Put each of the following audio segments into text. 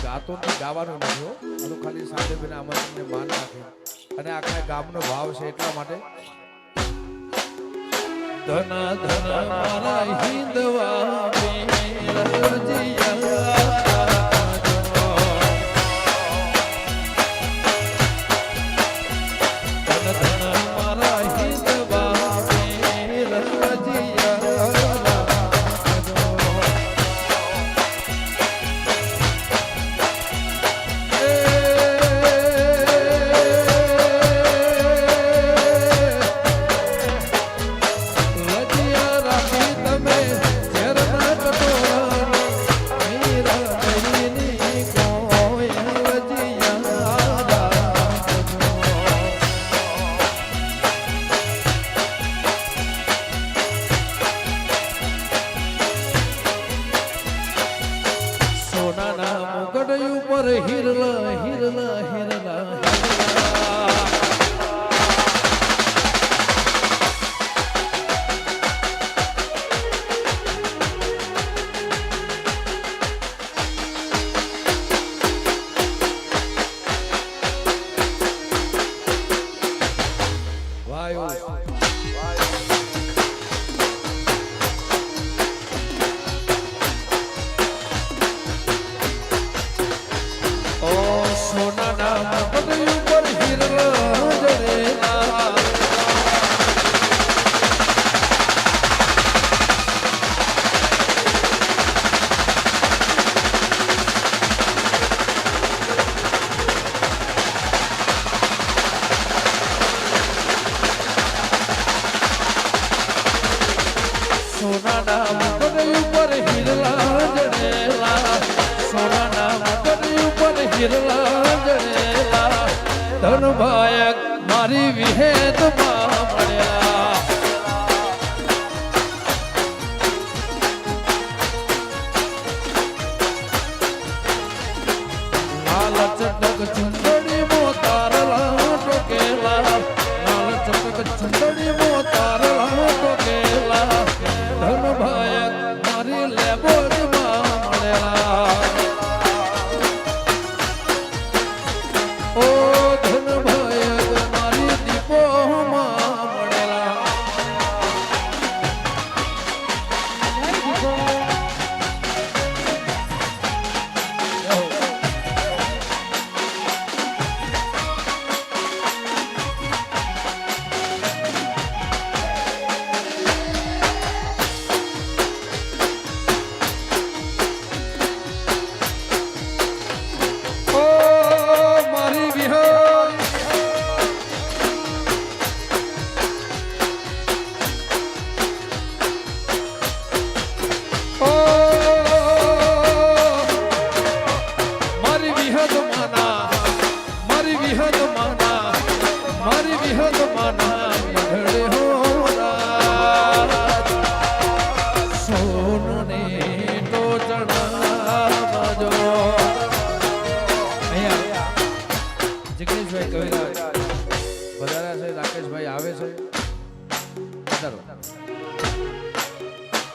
ગાતો ગાવાનું નથી આ તો ખાલી સાથે બેન આમાં તમને માન રાખે અને આખા ગામનો ભાવ છે એટલા માટે ધન ધન મારા હિંદવા હિરલા હિરલા હિરલા ધનભાયક મારી વિહેદમાં મળ્યા લાલ ચટક ચુંદડી મોતારલા ટોકેલા લાલ ચટક ચુંદડી મોતારલા ટોકેલા ધનભાયક મારી લેબોજમાં મળ્યા રાકેશભાઈ આવે છે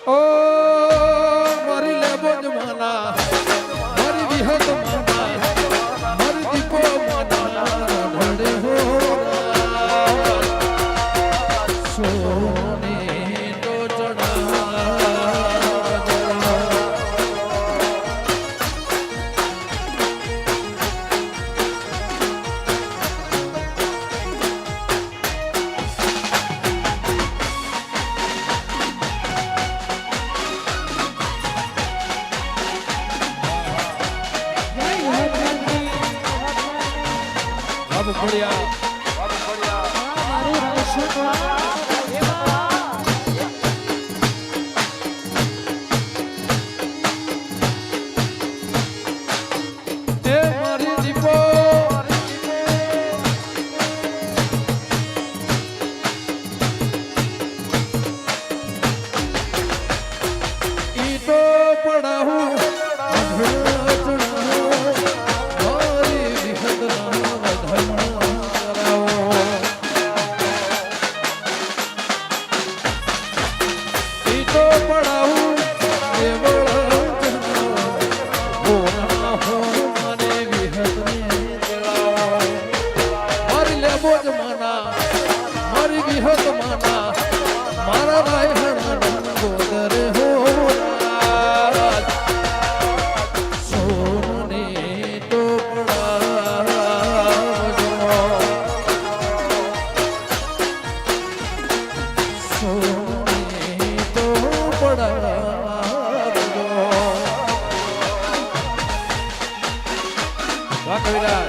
ઓ મારી લેબો જમાના મારી વિહત માના મારી દીપો માના ઢળે હો સોને તો વાહ કવિરાજ.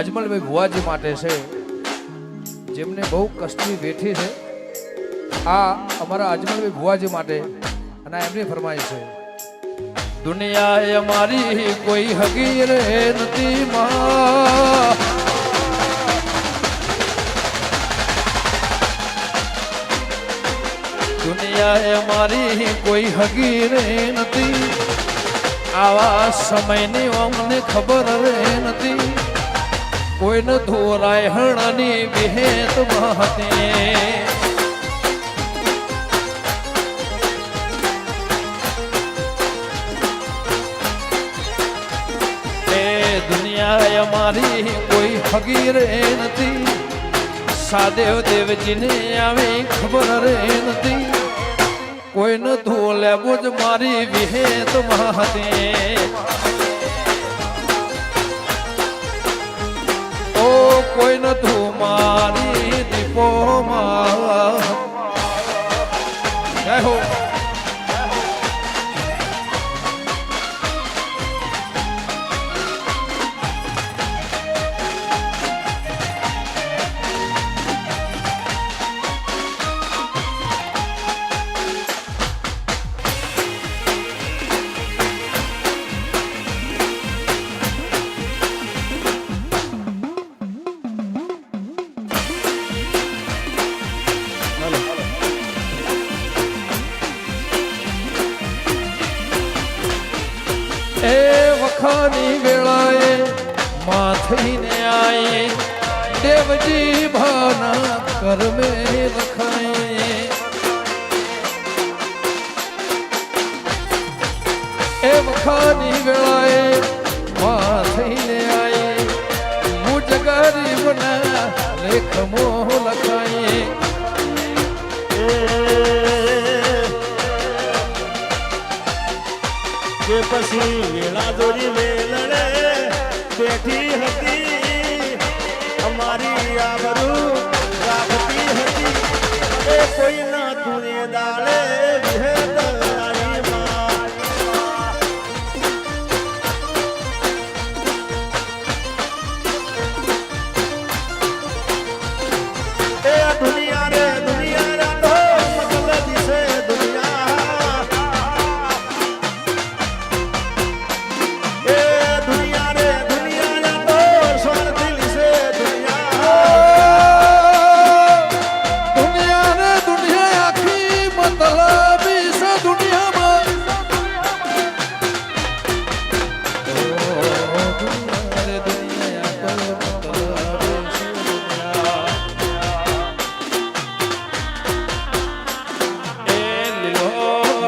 અજમલભાઈ ભુવાજી માટે છે, જેમને બહુ કષ્ટની વેઠી છે. આ અમારા અજમલભાઈ ભુવાજી માટે અને એમની ફરમાઈશ છે. દુનિયા એ મારી કોઈ હગી રે નથી માં, દુનિયા એ મારી કોઈ હગી રે નથી. આવા સમયની અમને ખબર રે નથી. કોઈને ધોરાય હણની વિહેત મહતે એ દુનિયા અમારી કોઈ હગી રે નથી. સાદેવ દેવજીને આવી ખબર રે નથી. કોઈને ધોલે બોજ મારી વિહેત મહતે કોઈ નતું મારી દીપોમાં. જય હો. વખાની વેળાએ માથઈને આયે દેવજી ભાના કરમે લખાય. એ વખાની વેળાએ માથઈને આયે હું જગરીબના લેખ મોહ લખાય. પછી વેળા જોડી વેલડે બેઠી હતી અમારી આબરૂ રાખતી હતી એ કોઈ ના તુને દાડે વિહેત આઈ માં એ દુનિયા રે દુનિયા તો મતલબ દિશે દુનિયા એ દુનિયા રે દુનિયા તો સ્વાર્થ દિશે દુનિયા દુનિયા ને દુનિયા આખી મતલબી છે દુનિયામાં દુનિયા રે દુનિયા આખી મતલબી છે દુનિયા એ લીલો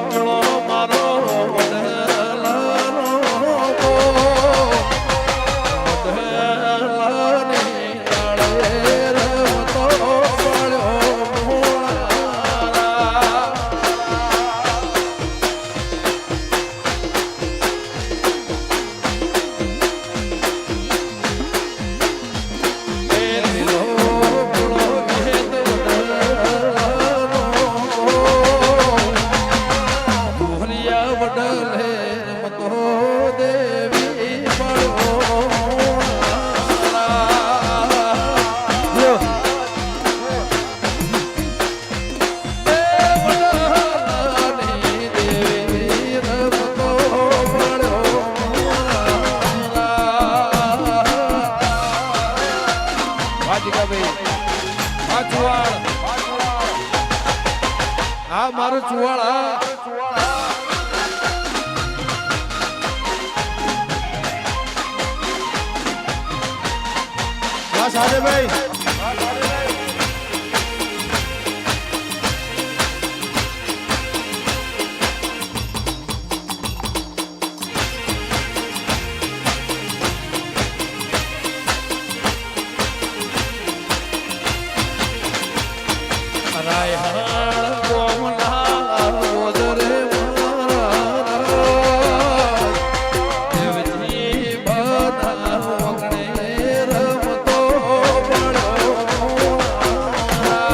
પીળો મારો વડલાનો ગો વડલાની ડાળે રમતો પડ્યો મોળા એ લીલો પીળો ભેદ વડલાનો ગો ભૂરિયા વડલે રમતો દેવી પડ્યો મોળા આ મારું ચુવાળા વાહ સાજે ભાઈ રાયહાણ કોમલા ગોદરે મારા દેવજી બના વગણે રમતો પડ્યો મોળા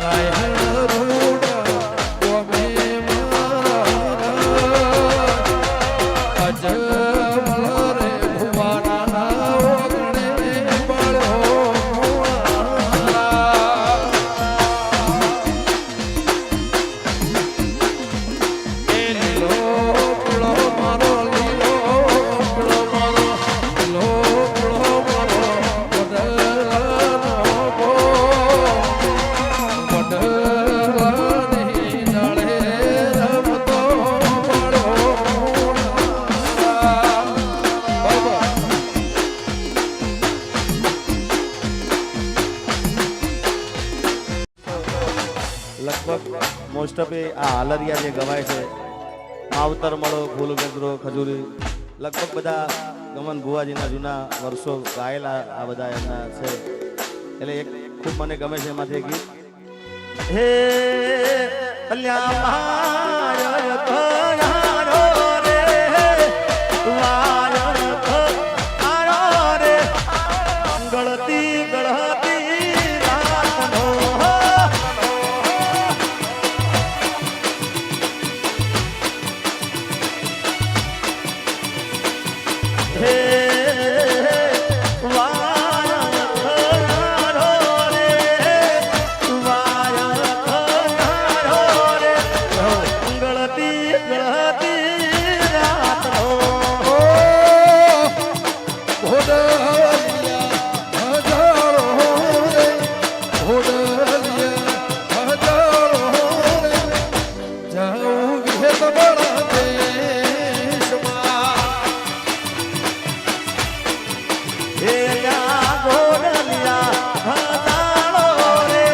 રાયહાણ રૂડા ગોમે અજમલ રે ભુવાના વગણે પડ્યો મોળા એ લીલો પીળો મારો લીલો પીળો મારો લીલો પીળો મારો વડલાનો ગો વડલાની ડાળે રમતો પડ્યો મોળા બાબા લગભગ મોસ્ટ ઓફ આ હાલરિયા જે ગવાય છે માવતર મળો ફૂલ ગજરો ખજૂરી લગભગ બધા ગમન ભુવાજીના જૂના વર્ષો ગાયેલા આ બધા એમના છે એટલે એક ખૂબ મને ગમે છે એમાંથી એક ગીત હે અલ્યા માય કયારો રે વાય કયારો રે ગળતી ગળતી રાતનો હે વાય કયારો રે વાય કયારો રે ગળતી ગળતી રાતનો ઘોડલિયા હજારો રે ઘોડલિયા હજારો રે જાઉં વિહેત બળા દેશમાં હે યા ગોડલિયા હજારો રે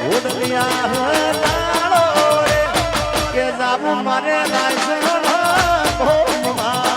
ગોડલિયા હજારો રે કે જાબુ મારે લાયસન ભોમમાં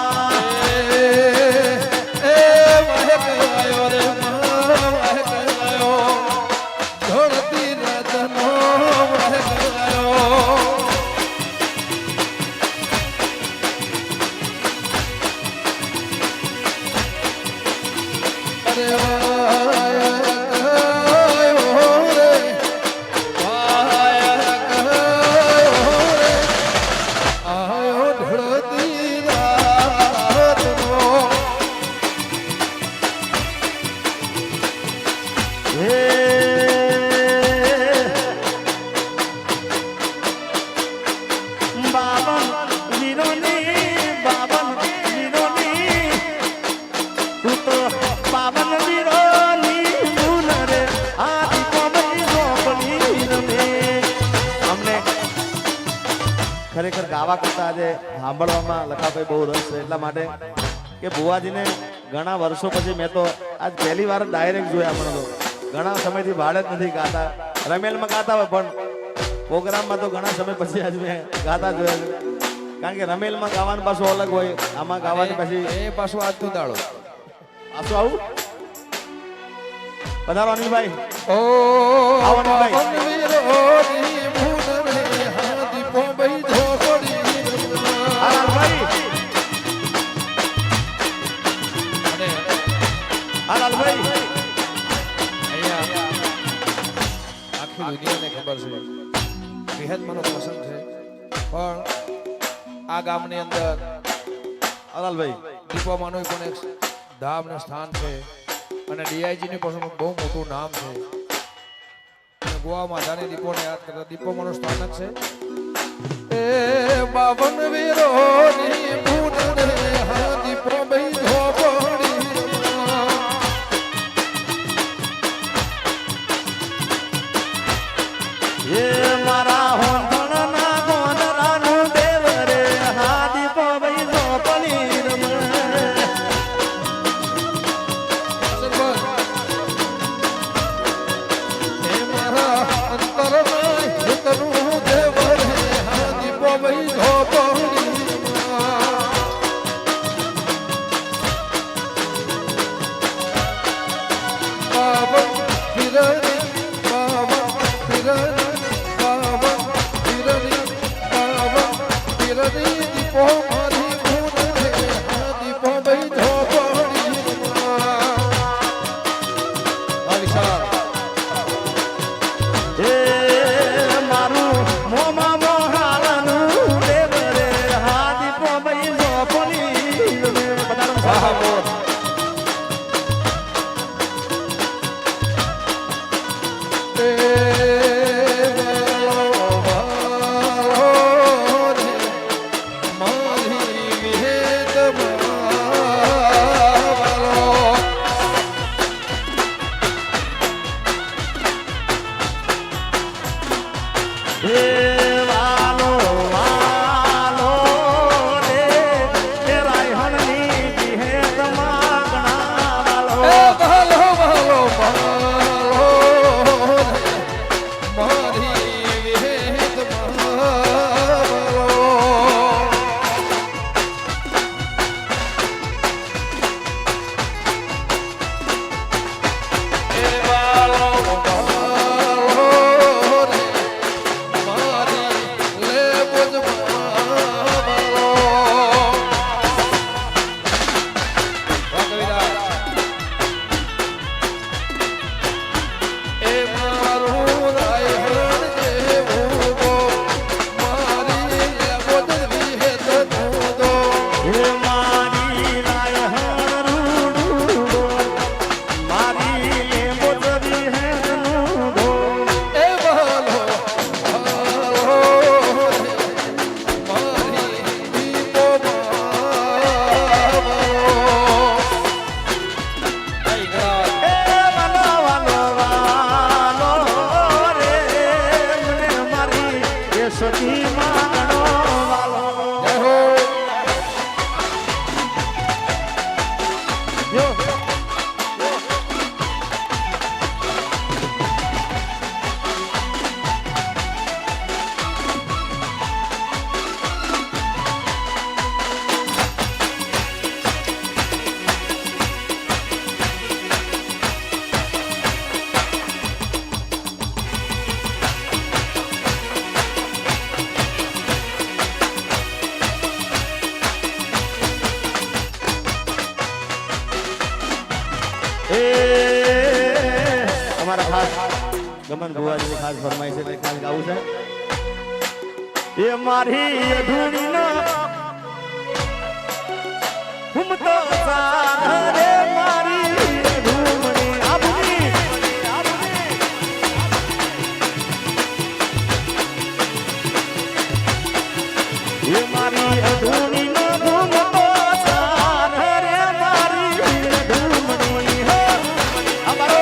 ખરેખર ગાવા કરતા આજે સાંભળવામાં લખાભાઈ બહુ રસ છે એટલા માટે કે ભુવાજીને ઘણા વર્ષો પછી મેં તો આજ પહેલી વાર ડાયરેક્ટ જોયા મને તો ઘણા સમયથી ભાડે જ નથી ગાતા રમેલમાં ગાતા હોય પણ પ્રોગ્રામમાં તો ઘણા સમય પછી આજ મેં ગાતા જોયા છે કારણ કે રમેલમાં ગાવાનું પાછું અલગ હોય આમાં ગાવાની પછી એ પાછું આજનો દાડો પાછું આવું પધારો અનિલભાઈ ઓ આવો ને ભાઈ. વનવીરોની ભૂન રે હાથી પોંબઈ ઝોપડી હા લાલભાઈ અને હા લાલભાઈ અહીંયા આખી દુનિયાને ખબર છે બેહદ મને પસંદ છે પણ આ ગામની અંદર હા લાલભાઈ દીપોમાનું પણ એક ધામ ને સ્થાન છે અને ડીઆઈજી ની પણ બહુ મોટું નામ છે અને ગોવામાં જાને દીપોને યાદ કરતા દીપોમાનું સ્થાનક છે એ 52 વીરોની ભૂન રે હાથી પોંબઈ ઝોપડી એ મારા હોંધણના ગોંદરાનું દેવ રે હાદી પવઈ ઝોપડી રમે એ મારા અંતરના હિતનું દેવ રે હાથી પોંબઈ ઝોપડી બાવન ફિરની બાવન ફિરની બાવન ફિરની બાવન ફિરની દીપો મારી ભૂન રે હા દીપો બઈ ઝોપડી આ વિશાળ એ મારું મોમાં મોહાલાનું દેવ રે હાદી પવઈ ઝોપડી રમે બધાનો સાહા બોલ એ વાલો રે મારી વિહેત મારો હે વાલો વાલો રે હે રાયહણની વિહેત માગણા વાલો એ ભાલો ભાલો ભાલો રે મારી વિહેત મારો એ ભાલો ભાલો રે મારી લેબુજ મારો વાહ કવિતા એ મારું રાયહણ જેવું ગો મારી લેબોદ વિહેત ધૂંધો હે મારી રાયહણ રૂડુડો મારી લેબોદ વિહેતનું એ ભાલો ભાલો રે મારી દીપો મારો આઈ ગા હે વાલો વાલો વાલો રે મને મારી યશોદી માગણો વાલો જય હો યો એ અમારા ખાસ ગમન ભુવાજીની ખાસ ફરમાઈશ એટલે ખાસ ગાવું છે એ મારી અધૂરીના હુમતો સારે મારી અધૂરી આપની એ મારી અધૂરીના હુમતો સારે મારી અધૂરી હો અમારો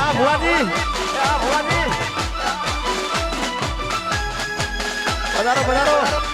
આ ભુવાજી એ આ ભુવાજી પધારો પધારો